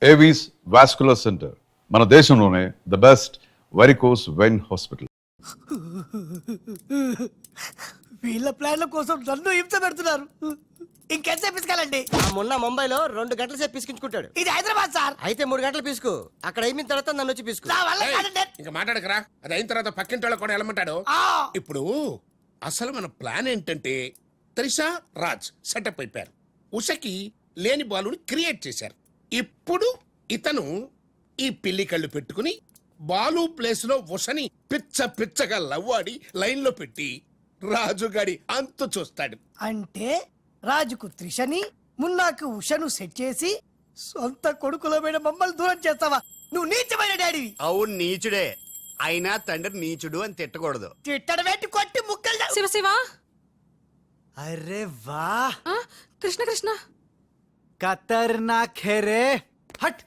Avis vascular centre, మన దేశంలోనే the best varicose vein hospital. వీళ్ళ ప్లాన్ల కోసం నన్ను హింస పెడుతున్నారు. ఇంకెంతసేపు పిసుకాలండి? మొన్న ముంబైలో 2 గంటల సేపు పిసుకించుకుంటాడు. ఇది హైదరాబాద్ సార్. అయితే 3 గంటలు పిసుకు. అక్కడ అయిన తర్వాత నన్ను వచ్చి పిసుకు. నా వల్ల కాదండి. ఇంకా మాట్లాడకరా. అది అయిన తర్వాత పక్కింటి వాళ్ళు కూడా వెళ్ళమంటాడు. ఆ, ఇప్పుడు అసలు మన ప్లాన్ ఏంటంటే త్రిషా రాజ్ సెటప్ అయిపోయారు. ఉషకి లేని బాలుని క్రియేట్ చేశారు. ఇప్పుడు ఇతను ఈ పిల్లి కళ్ళు పెట్టుకుని బాలు ప్లేస్ లో ఉషని పిచ్చగా లవ్వాడి లైన్ లో పెట్టి రాజుగాడి అంతు చూస్తాడు. అంటే రాజుకు త్రిషని, మున్నాకు ఉషను సెట్ చేసి సొంత కొడుకులమైన మమ్మల్ని దూరం చేస్తావా? నువ్వు నీచమైన డాడీవి. అవును నీచుడే, అయినా తండ్రి నీచుడు అని తిట్టకూడదు. తిట్టడం ఏంటి, కొట్టి ముక్కలు. శివ శివ. अरे वाह కృష్ణ కృష్ణ. खतरनाक है रे. हट.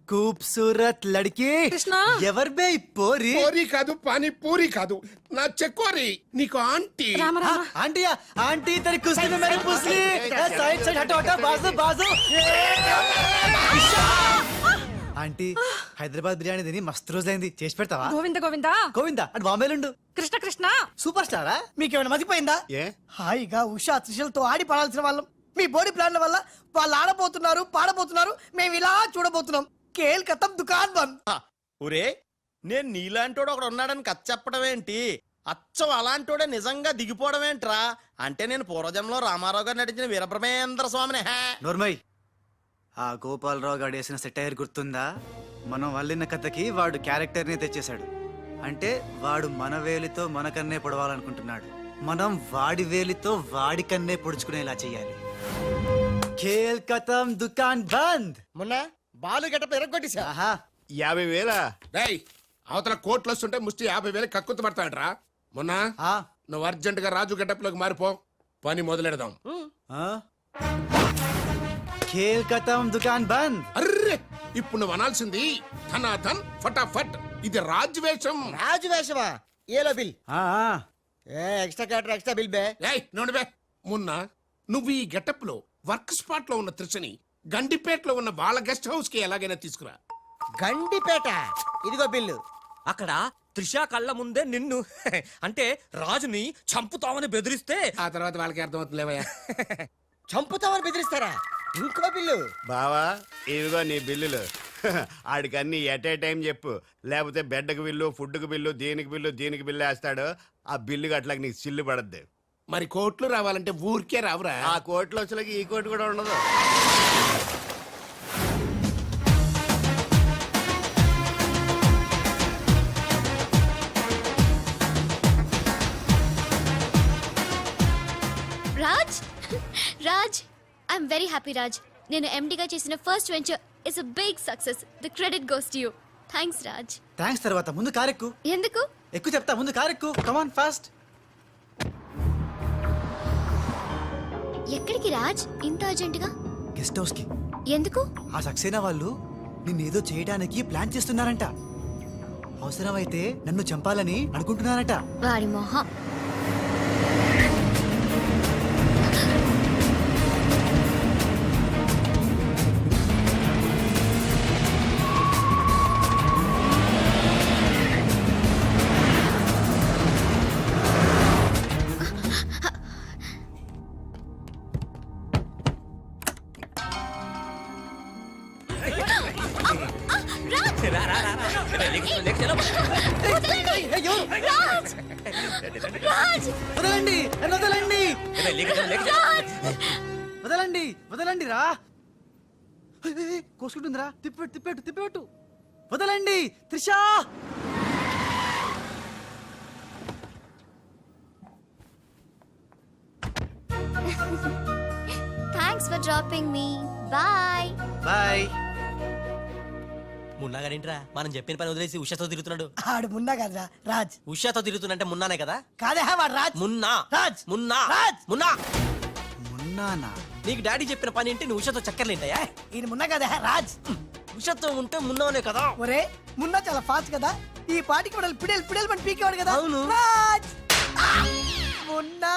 खूबसूरत लड़की. కృష్ణ. ఎవర్ బే ఈ పోరి? పూరి కాదు, పానీ పూరి కాదు, నా చెక్కోరి. నీకు aunty. Rama Rama. Aunty aunty तेरी कुश्ती में मेरी पुसली. साइड साइड हटो हटो, बाजू बाजू. ఆంటీ హైదరాబాద్ బిర్యానీ తిని మస్తు రోజైంది, చేసి పెడతావా? గోవింద గోవింద. గోవిందా అటు బాంబేలుండు. కృష్ణ కృష్ణ. సూపర్ స్టారా? మీకేమైనా మతిపోయిందా? ఏ హాయిగా ఉషా త్రిషలతో ఆడి పడాల్సిన వాళ్ళం మీ బోడీ ప్లాన్ల వల్ల వాళ్ళు ఆడబోతున్నారు, పాడబోతున్నారు, మేము ఇలా చూడబోతున్నాం. కేల్ కథం దుకాన్ బంద్. ఒరే, నేను నీలాంటోడు ఒకడు ఉన్నాడని కథ చెప్పడం ఏంటి? అచ్చం అలాంటోడే నిజంగా దిగిపోవడం ఏంట్రా? అంటే నేను పూర్వజంలో రామారావు గారు నటించిన వీరబ్రహ్మేంద్ర స్వామిని. నోర్మయ్, ఆ గోపాలరావు గారు వేసిన సెటైర్ గుర్తుందా? మనం వల్లిన కథకి వాడు క్యారెక్టర్ ని తెచ్చేశాడు. అంటే వాడు మన వేలితో మన కన్నే పొడవాలనుకుంటున్నాడు. మనం వాడి వేలితో వాడి కన్నే పొడుచుకునేలా చెయ్యాలి. ఖేల్ కథం దుకాన్ బంద్. మొన్న బాలు గెటప్ ఎరగొట్టేశా. ఆహా, 50,000 డేయ్, అవతల కోట్లు వస్తుంటే ముష్టి 50,000 కక్కుతు పడతాడరా. మొన్న ఆ, నువ్వు అర్జెంట్ గా రాజు గెటప్ లోకి మారిపో, పని మొదలెడదాం. ఆ? ఖేల్ కథం దుకాన్ బంద్. అర్రే, ఇప్పుడు నువ్వు అనాల్సింది ధనాధన్ ఫటాఫట్. ఇది రాజు వేషం. రాజు వేషమా? ఏలో బిల్. ఆ, ఆ. ఎక్స్ట్రా క్యాటర్ ఎక్స్ట్రా బిల్ బే. ఏయ్ నోడిబే, మొన్న నువ్వు ఈ గెటప్ లో వర్క్ స్పాట్ లో ఉన్న త్రిషని గండిపేటలో ఉన్న వాళ్ళ గెస్ట్ హౌస్ కి ఎలాగైనా తీసుకురా. గండిపేట. ఇదిగో బిల్లు. అక్కడ త్రిషా కళ్ళ ముందే నిన్ను అంటే రాజుని చంపుతామని బెదిరిస్తే ఆ తర్వాత వాళ్ళకి అర్థమవుతుందిలేవయ్యా. చంపుతామని బెదిరిస్తారా? ఇంకో బిల్లు. బావా ఇదిగో నీ బిల్లులు. ఆడికన్నీ ఎట్ ఏ టైం చెప్పు, లేకపోతే బెడ్కి బిల్లు, ఫుడ్కి బిల్లు, దీనికి బిల్లు వేస్తాడు. ఆ బిల్లు అట్లాగ నీకు సిల్లు పడద్దు. మరి కోట్లు రావాలంటే ఊరికే రావురా. ఆ కోట్లు వచ్చేలాగా ఈ కోట్లు కూడా ఉండదు. Raj Raj I'm very happy Raj. నేను ఎండిగా చేసిన first venture is a big success. The credit goes to you. Thanks Raj. Thanks తర్వాత ముందు కారెక్కు. ఎందుకు? ఎక్కువ చెప్తా, ముందు కారెక్కు. Come on fast. ఎక్కడికి రాజ్ ఇంత అర్జెంటుగా? గెస్ట్ హౌస్ కి. ఎందుకు? ఆ సక్సేనా వాళ్ళు నిన్నేదో చేయడానికి ప్లాన్ చేస్తున్నారంట. అవసరమైతే నన్ను చంపాలని అనుకుంటున్నారట. వాడి మొహం. రాజ్! రాజ్! వదలండి, నన్ను వదలండి, రాజ్! వదలండి, వదలండి రా. కోసుకుంటుందిరా. తిప్పెట్టు. వదలండి Trisha. Thanks for dropping me. Bye. Bye. Munna గారింట్రా మనం చెప్పిన పని వదిలేసి ఉషాతో తిరుగుతున్నాడు. ఆడు మున్నా కదరా రాజ్. ఉషాతో తిరుగుతున్నంటే మున్నానే కదా? కాదే వాడు రాజ్. మున్నా రాజ్. మున్నా రాజ్. మున్నా. మున్నానా? నీకు డాడీ చెప్పిన పని ఏంటి? నువ్వు ఉషాతో చక్కర్లేంటాయా? ఈయన మున్నా కదే రాజ్. ఉషాతో ఉంటే మున్నానే కదా? ఒరే, మున్నా చాలా ఫాస్ట్ కదా, ఈ పాటికి మనల్ని పిడేలు మన పీకేవాడు కదా. అవును. రాజ్. మున్నా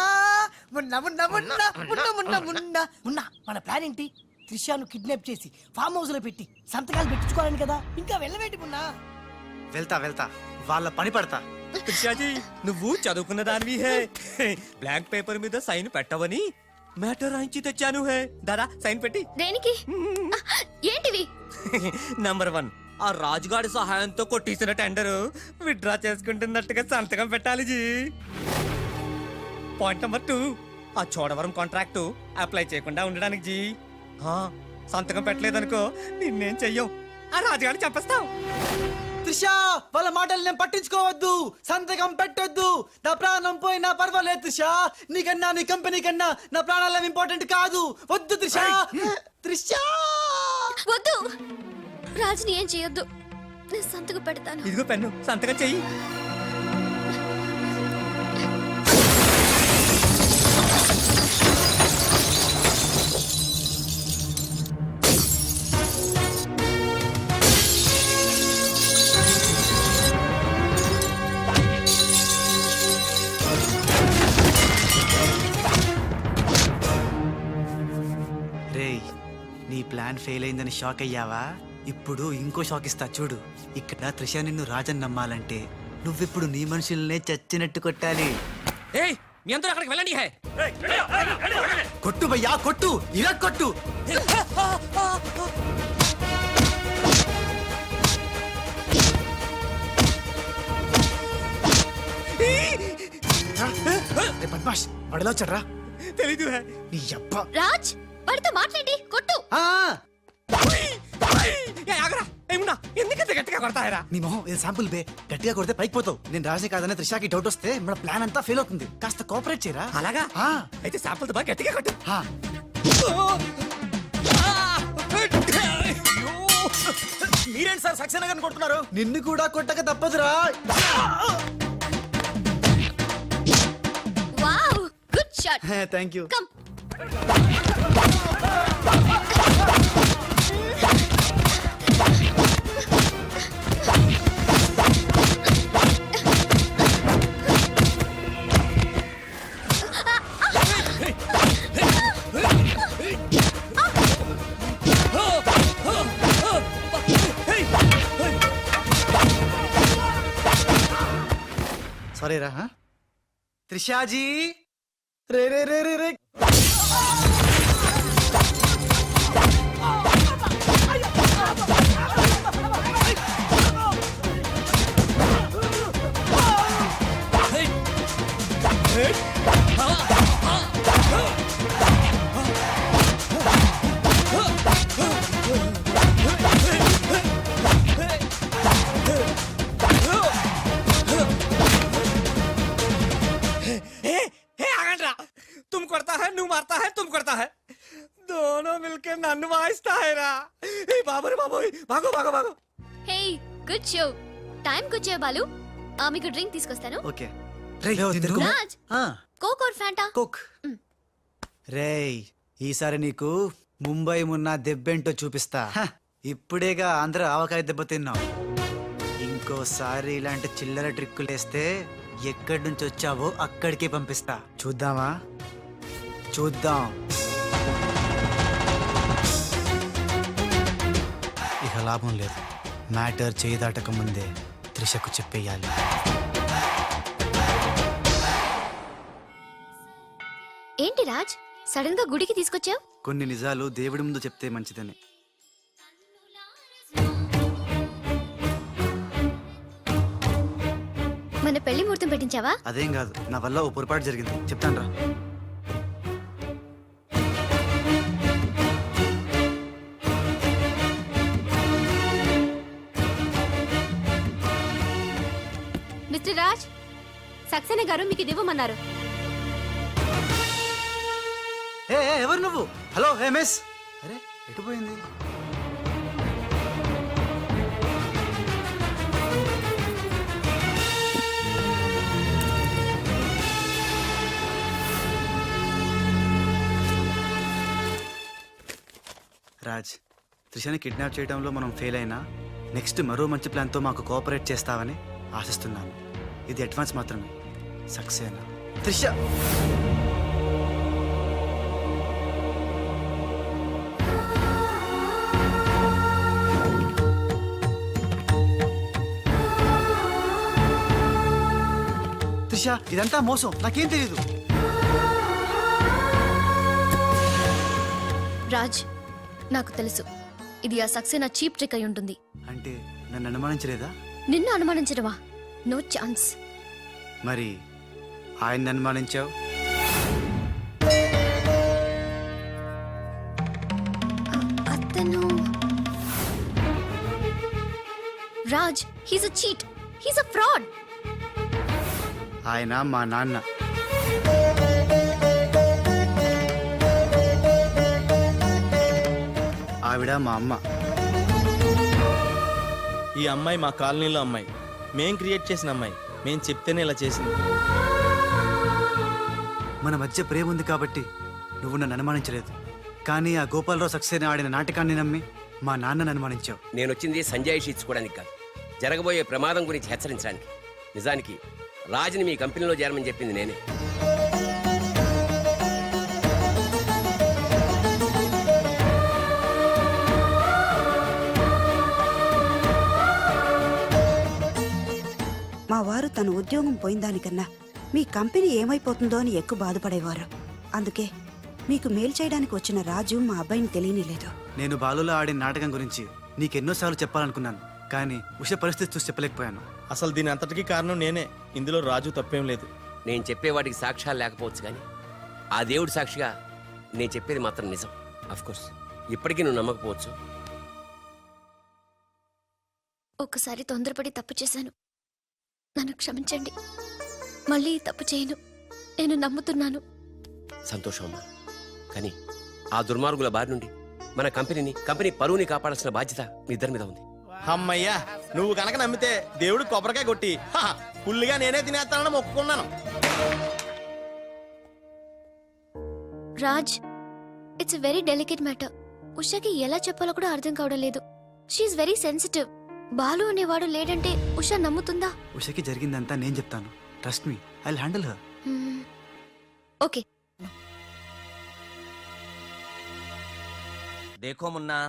మున్నా మున్నా మున్నా మున్నా మున్నా మున్నా మున్నా. మన ప్లాన్ ఏంటి? త్రిషాను కిడ్నాప్ చేసి ఫామ్ హౌస్ లో పెట్టి సంతకాలు పెట్టించుకోవాలని కదా, ఇంకా వెళ్ళవేంటి మున్నా? వెళ్తా వెళ్తా, వాళ్ళ పని పడతా. త్రిషాజీ నువ్వు చదువుకున్న దానివి హే బ్లాంక్ పేపర్ మీద సైన్ పెట్టవని మ్యాటర్ రాయించి తెచ్చాను హే. దాదా సైన్ పెట్టి. దేనికి? ఏంటివి? నంబర్ 1, ఆ రాజుగాడి సహాయంతో కొట్టేసిన టెండర్ విత్డ్రా చేసుకుంటున్నట్టుగా సంతకం పెట్టాలి జీ. పాయింట్ నంబర్ 2, ఆ చోడవరం కాంట్రాక్ట్ అప్లై చేయకుండా ఉండడానికి జీ. సంతకం పెట్టలేదనుకో నిన్నేం చెయ్యం, ఆ రాజుగాడిని చంపేస్తాం. త్రిష, వాళ్ళ మాటలు నేను పట్టించుకోవద్దు, సంతకం పెట్టొద్దు. నా ప్రాణం పోయినా పర్వాలేదు త్రిష, నీకన్నా నీ కంపెనీ కన్నా నా ప్రాణాలు ఇంపార్టెంట్ కాదు. వద్దు త్రిష. త్రిష వద్దు, రాజుని ఏం చేయొద్దు, నేను సంతకం పెడతాను. ఇదిగో పెన్ను, సంతకం చెయ్యి. రేయ్, నీ ప్లాన్ ఫెయిల్ అయిందని షాక్ అయ్యావా? ఇప్పుడు ఇంకో షాక్ ఇస్తా చూడు. ఇక్కడ త్రిష నిన్ను రాజన్ నమ్మాలంటే నువ్విప్పుడు నీ మనుషుల్నే చచ్చినట్టు కొట్టాలి. ఏయ్ మీ అందరూ అక్కడికి వెళ్ళండి హే. కొట్టు భయ్యా, కొట్టు, ఇలా కొట్టు. బద్మాష్, వాడిలో వచ్చాడ్రా. తెలీదు హే. నీ అబ్బా. రాజ్, వాడితో మాట్లాడి కొట్టు. ఎందుకంత గట్టిగా కొడతాయరా? నీ మొహం ఇది శాంపుల్ బే, గట్టిగా కొడితే పైకి పోతావు. నేను రాజే కాదనే త్రిషాకి డౌట్ వస్తే మన ప్లాన్ అంతా ఫెయిల్ అవుతుంది. కాస్త కోఆపరేట్ చేయరా. అలాగా? ఆ. అయితే శాంపుల్ తో బాగా గట్టిగా కొట్టు. ఆ. మీరేంటి సార్ సక్సేనా గారిని కొడుతున్నారు? నిన్ను కూడా కొట్టక తప్పదురా. Wow, good shot. Thank you. Come. Sorry రా. త్రిషాజీ, రే రే రే రే రే. तुम करता है, नू मारता है, तुम करता है, दोनों मिलके नन्नु वाइस्ता है रा. ए बाबू रे बाबू, भागो भागो भागो. హే, గుడ్ షో. టైం వచ్చే బాలు, మీకు డ్రింక్ తీసుకొస్తాను. Okay. Raj, Coke or Fanta? Coke. రేయ్, ఈసారి నీకు ముంబై మున్న దెబ్బేంటో చూపిస్తా. ఇప్పుడేగా ఆంధ్ర ఆవకాయ దెబ్బ తిన్నావు. ఇంకోసారి ఇలాంటి చిల్లర ట్రిక్కులేస్తే ఎక్కడి నుంచి వచ్చావో అక్కడికే పంపిస్తా. చూద్దామా? చూద్దాం. ఇక లాభం లేదు. మ్యాటర్ చేయి దాటక ముందే త్రిషకు చెప్పేయాలి. ఏంటి రాజ్, సడన్ గా గుడికి తీసుకొచ్చావు? కొన్ని నిజాలు దేవుడి ముందు చెప్తే మంచిదని. మన పెళ్లి ముహూర్తం పెట్టించావా? అదేం కాదు, నా వల్ల ఓ పొరపాటు జరిగింది, చెప్తాను రా. మిస్టర్ రాజ్, సక్సేనా గారు మీకు ఇది ఇవ్వమన్నారు. ఎవరు నువ్వు? హలో, హే మిస్. అరే, ఎటు పోయింది? రాజ్, త్రిషని కిడ్నాప్ చేయడంలో మనం ఫెయిల్ అయినా నెక్స్ట్ మరో మంచి ప్లాన్తో మాకు కోఆపరేట్ చేస్తావని ఆశిస్తున్నాను. ఇది అడ్వాన్స్ మాత్రమే. సక్సేనా, త్రిష. త్రిష ఇదంతా మోసం, నాకేం తెలీదు. రాజ్, నాకు తెలుసు ఇది ఆ సక్సేనా చీప్ ట్రిక్ అయి ఉంటుంది. అంటే నన్ను అనుమానించలేదా? నిన్ను అనుమానించడమా? No chance. మరి ఆయన్ని అనుమానించావు. అతను Raj, he's a cheat, he's a fraud. ఆయన మా నాన్న. ఆవిడ మా అమ్మ. ఈ అమ్మాయి మా కాలనీలో అమ్మాయి, మేం క్రియేట్ చేసిన అమ్మాయి. మేం చెప్తేనే ఇలా చేసింది. మన మధ్య ప్రేమ ఉంది కాబట్టి నువ్వు నన్ను అనుమానించలేదు. కానీ ఆ గోపాలరావు సక్సేనా ఆడిన నాటకాన్ని నమ్మి మా నాన్నని అనుమానించావు. నేను వచ్చింది సంజాయిషి ఇచ్చుకోవడానికి కాదు, జరగబోయే ప్రమాదం గురించి హెచ్చరించడానికి. నిజానికి రాజుని మీ కంపెనీలో చేరమని చెప్పింది నేనే. మా వారు తన ఉద్యోగం పోయిందానికన్నా మీ కంపెనీ ఏమైపోతుందో అని ఎక్కువ బాధపడేవారు. అందుకే మీకు మేలు చేయడానికి వచ్చిన రాజు మా అబ్బాయిని తెలియనిలేదు. నేను బాలులో ఆడిన నాటకం గురించి నీకెన్నోసార్లు చెప్పాలనుకున్నాను, కానీ ఉష పరిస్థితి చూసి చెప్పలేకపోయాను. అసలు దీని అంతటికీ కారణం నేనే. ఇందులో రాజు తప్పేం లేదు. నేను చెప్పేవాటికి సాక్ష్యాలు లేకపోవచ్చు, కానీ ఆ దేవుడి సాక్షిగా నేను చెప్పేది మాత్రం నిజం. అఫ్కోర్స్ ఇప్పటికీ నువ్వు నమ్మకపోవచ్చు. ఒక్కసారి తొందరపడి తప్పు చేశాను, నన్ను క్షమించండి. మళ్ళీ ఈ తప్పు చేయను. నేను నమ్ముతున్నాను. సంతోషం అమ్మా, కానీ ఆ దుర్మార్గుల బారి నుండి మన కంపెనీ పరువుని కాపాడాల్సిన బాధ్యత మీ ఇద్దరి మీద ఉంది. అమ్మయ్యా, నువ్వు కనుక నమ్మితే దేవుడు కొబ్బరికాయ కొట్టి ఫుల్లుగా నేనే తినేస్తానని మొక్కుకున్నాను. Raj, it's very delicate matter. ఉషాకి ఎలా చెప్పాలో కూడా అర్థం కావడం లేదు. She is very sensitive. బాలు అనేవాడు లేడంటే ఉషా నమ్ముతుందా? ఉషకి జరిగిందంతా నేను చెప్తాను. Trust me, I will handle her. Okay. దేఖో మున్నా,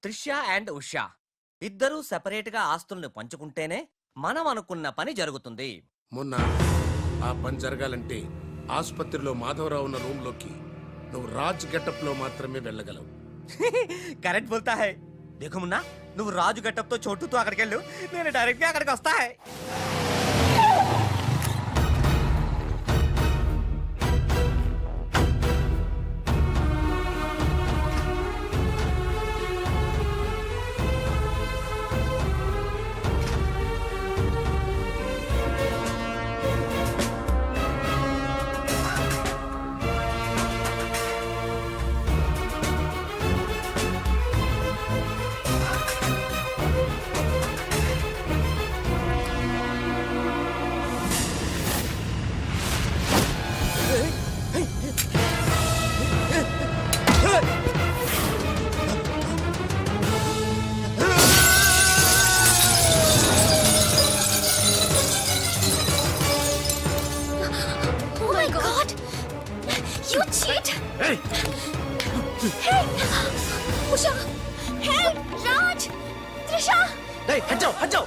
త్రిష అండ్ ఉషా ఇద్దరూ సెపరేట్ గా ఆస్తుల్ని పంచుకుంటేనే మనం అనుకున్న పని జరుగుతుంది. మొన్న ఆ పని జరగాలంటే ఆసుపత్రిలో మాధవరావు ఉన్న రూమ్ లోకి నువ్వు రాజ్ గెటప్ లో మాత్రమే వెళ్ళగలవు. కరెక్ట్ బోల్తా హై. దేఖో మున్నా, నువ్వు రాజు గెటప్ తో చోటుతో అక్కడికి వెళ్ళు, నేను డైరెక్ట్ గా అక్కడికి వస్తా high. Oh my God! You cheat! Hey! Hey! Usha! Help! Raj! Trisha! Hey, hajao, hajao!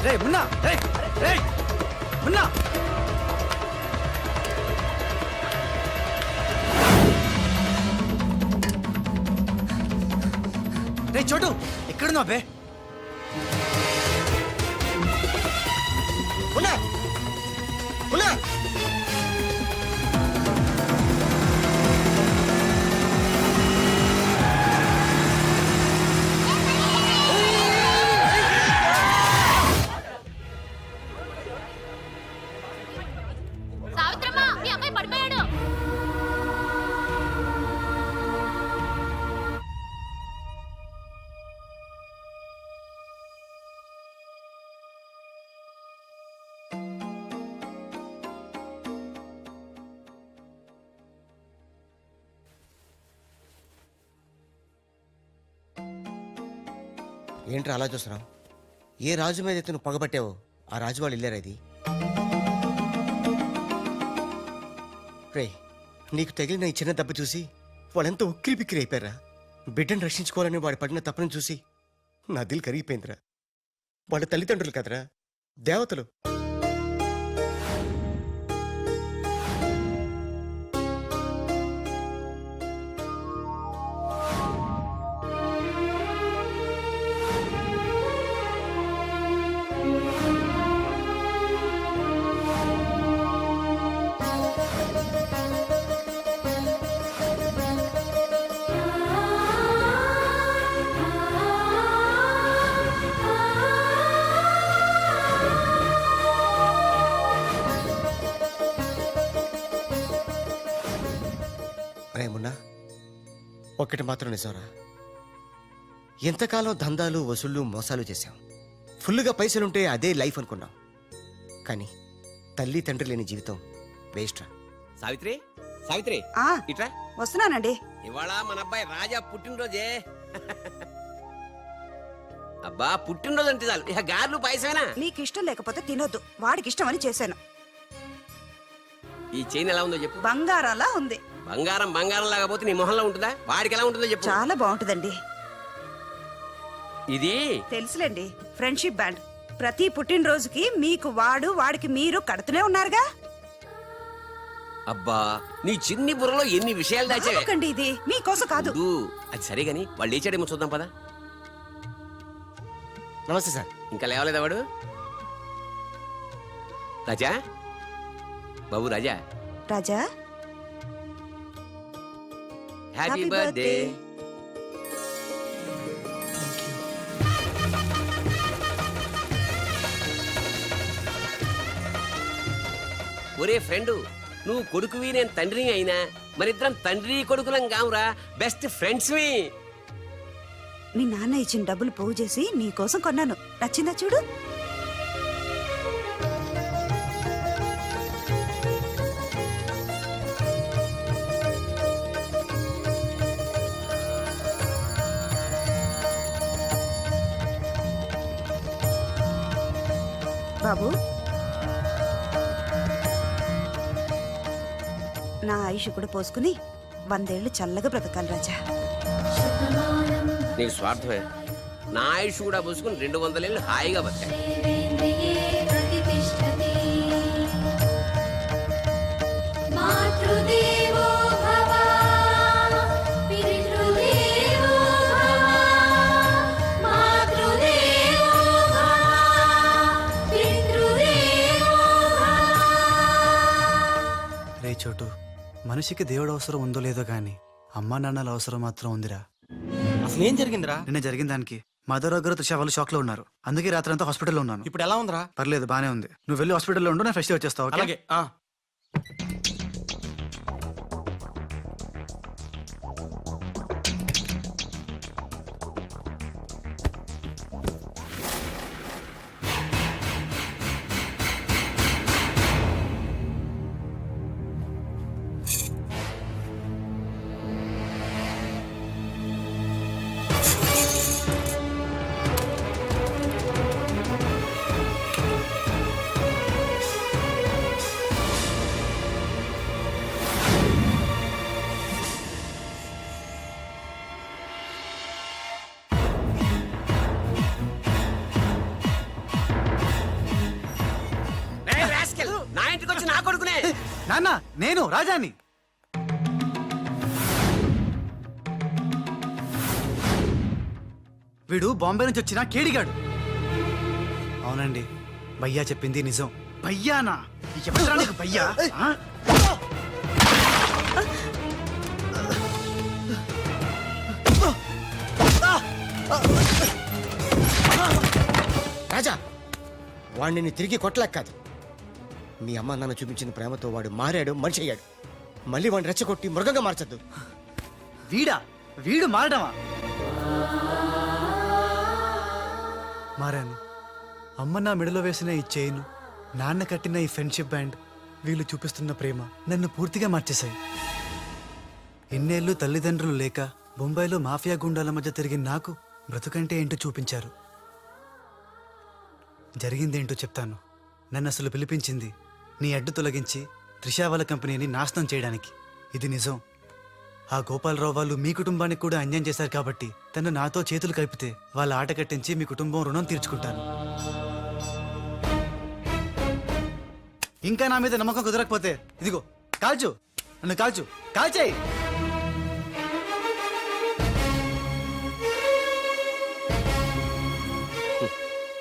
Hey, Munna! Hey! Hey! Munna! రే చోటు, ఎక్కడున్నావు బే? ఉన్నా! ఉన్నా! సావిత్రమ్మ, మీ అమ్మాయి పడిపోయాడు. ఏంట్రా అలా చూస్తున్నావు? ఏ రాజు మీద అయితే నువ్వు పగబట్టావో ఆ రాజు వాళ్ళు వెళ్ళారు. అది రే, నీకు తగిలిన ఈ చిన్న దెబ్బ చూసి వాళ్ళెంతో ఉక్కిరి బిక్కిరి అయిపోయారా. బిడ్డను రక్షించుకోవాలని వాడి పడిన తప్పని చూసి నా దిల్ కరిగిపోయిందిరా. వాళ్ళ తల్లిదండ్రులు కదరా, దేవతలు. రేమున్నా, ఒక్కటి మాత్రం నిజంరా, ఎంతకాలం దందాలు వసూళ్ళు మోసాలు చేశాం. ఫుల్గా పైసలుంటే అదే లైఫ్ అనుకున్నాం. కానీ తల్లి తండ్రి లేని జీవితం వేస్ట్రా. సావిత్రి, సావిత్రి, ఆ ఇట్రా. వస్తున్నానండి. ఇవాళ మన అబ్బాయి రాజా పుట్టినరోజే. అబ్బా, పుట్టినరోజు అంటే చాలు ఇక గార్లు పాయసమేనా? నీకు ఇష్టం లేకపోతే తినొద్దు, వాడికి ఇష్టం అని చేశాను. ఈ చైన్ ఎలా ఉందో చెప్పు. బంగారంలా ఉంది. బంగారం బంగారం లాగా పోతే నీ మొహంలో ఉంటుందా? వాడికి ఎలా ఉంటుందో చెప్పు. చాలా బాగుంటుందండి. ఇది తెలుసులేండి, ఫ్రెండ్షిప్ బ్యాండ్. ప్రతి పుట్టినరోజుకి మీకు వాడు, వాడికి మీరు కడుతూనే ఉన్నారుగా. అబ్బా, నీ చిన్ని బుర్రలో ఎన్ని విషయాలు దాచావే. ఎందుకండి ఇది మీకోసం కాదు. వద్దు, అది సరే గాని వాళ్ళు లేచాడేమో చూద్దాం పదా. నమస్తే సార్. ఇంకా లేవలేదా వాడు? రాజా, బాబు రాజా, రాజా హ్యాపీ Happy బర్త్డే. birthday. ఒరే ఫ్రెండు, నువ్వు కొడుకువి నేను తండ్రిని అయినా మరిద్దరం తండ్రి కొడుకులం కావురా, బెస్ట్ ఫ్రెండ్స్వి. మీ నాన్న ఇచ్చిన డబ్బులు పోగు చేసి నీకోసం కొన్నాను. నచ్చిందా చూడు. బాబు, నా ఆయుష్ కూడా పోసుకుని 100 ఏళ్ళు చల్లగా బ్రతకాలి రాజా. నీకు స్వార్థమే. నా ఆయుష్ కూడా పోసుకుని 200 ఏళ్ళు హాయిగా బతికా. రే చోటు, మనిషికి దేవుడు అవసరం ఉందో లేదో గాని అమ్మా నాన్నల అవసరం మాత్రం ఉందిరా. అసలు ఏం జరిగిందిరా? నిన్న జరిగిన దానికి మదర్ దగ్గర త్రిష వాళ్ళు షాక్ లో ఉన్నారు. అందుకే రాత్రి అంతా హాస్పిటల్లో ఉన్నాను. ఇప్పుడు ఎలా ఉందిరా? పర్లేదు, బానే ఉంది. నువ్వు వెళ్ళి హాస్పిటల్లో ఉండు, నేను ఫ్రెష్ వచ్చేస్తావు. అలాగే. ఏయ్ రాస్కెల్, నా ఇంటికి వచ్చి నా కొడుకునే. నాన్న, నేను రాజాని. వీడు బాంబే నుంచి వచ్చిన కేడిగాడు. అవునండి, భయ్యా చెప్పింది నిజం. భయ్యానా? ఎవరురా నీకు భయ్యా? ఆ? రాజా, వాడిని తిరిగి కొట్టలేక కాదు. మీ అమ్మ నాన్న చూపించిన ప్రేమతో వాడు మారాడు, మనిషి అయ్యాడు. మళ్ళీ వాడిని రెచ్చగొట్టి మృగంగా మార్చద్దు. వీడు మారడమా? మారాను. అమ్మ నా మెడలో వేసిన ఈ చైన్, నాన్న కట్టిన ఈ ఫ్రెండ్షిప్ బ్యాండ్, వీళ్ళు చూపిస్తున్న ప్రేమ నన్ను పూర్తిగా మార్చేశాయి. ఎన్నేళ్ళు తల్లిదండ్రులు లేక బొంబాయిలో మాఫియా గుండాల మధ్య తిరిగిన నాకు బ్రతుకంటే ఏంటో చూపించారు. జరిగిందేంటో చెప్తాను. నన్ను అసలు పిలిపించింది నీ అడ్డు తొలగించి త్రిషా వాళ్ళ కంపెనీని నాశనం చేయడానికి. ఇది నిజం. ఆ గోపాలరావు వాళ్ళు మీ కుటుంబానికి కూడా అన్యాయం చేశారు కాబట్టి తను నాతో చేతులు కలిపితే వాళ్ళ ఆట కట్టించి మీ కుటుంబం రుణం తీర్చుకుంటాను. ఇంకా నా మీద నమ్మకం కుదరకపోతే ఇదిగో కాల్చు, నన్ను కాల్చు, కాల్చేయి.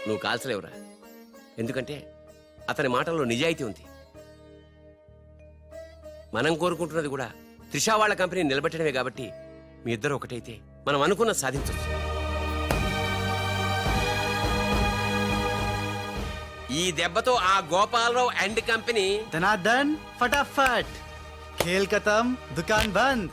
నువ్వు కాల్చలేవురా, ఎందుకంటే అతని మాటల్లో నిజాయితీ ఉంది. మనం కోరుకుంటున్నది కూడా త్రిషా వాళ్ళ కంపెనీ నిలబెట్టడమే కాబట్టి మీ ఇద్దరు ఒకటైతే మనం అనుకున్న సాధించవచ్చు. ఈ దెబ్బతో ఆ గోపాలరావు అండ్ కంపెనీ ధనార్దన్ ఫటాఫట్, ఖేల్ ఖతం, దుకాన్ బంద్.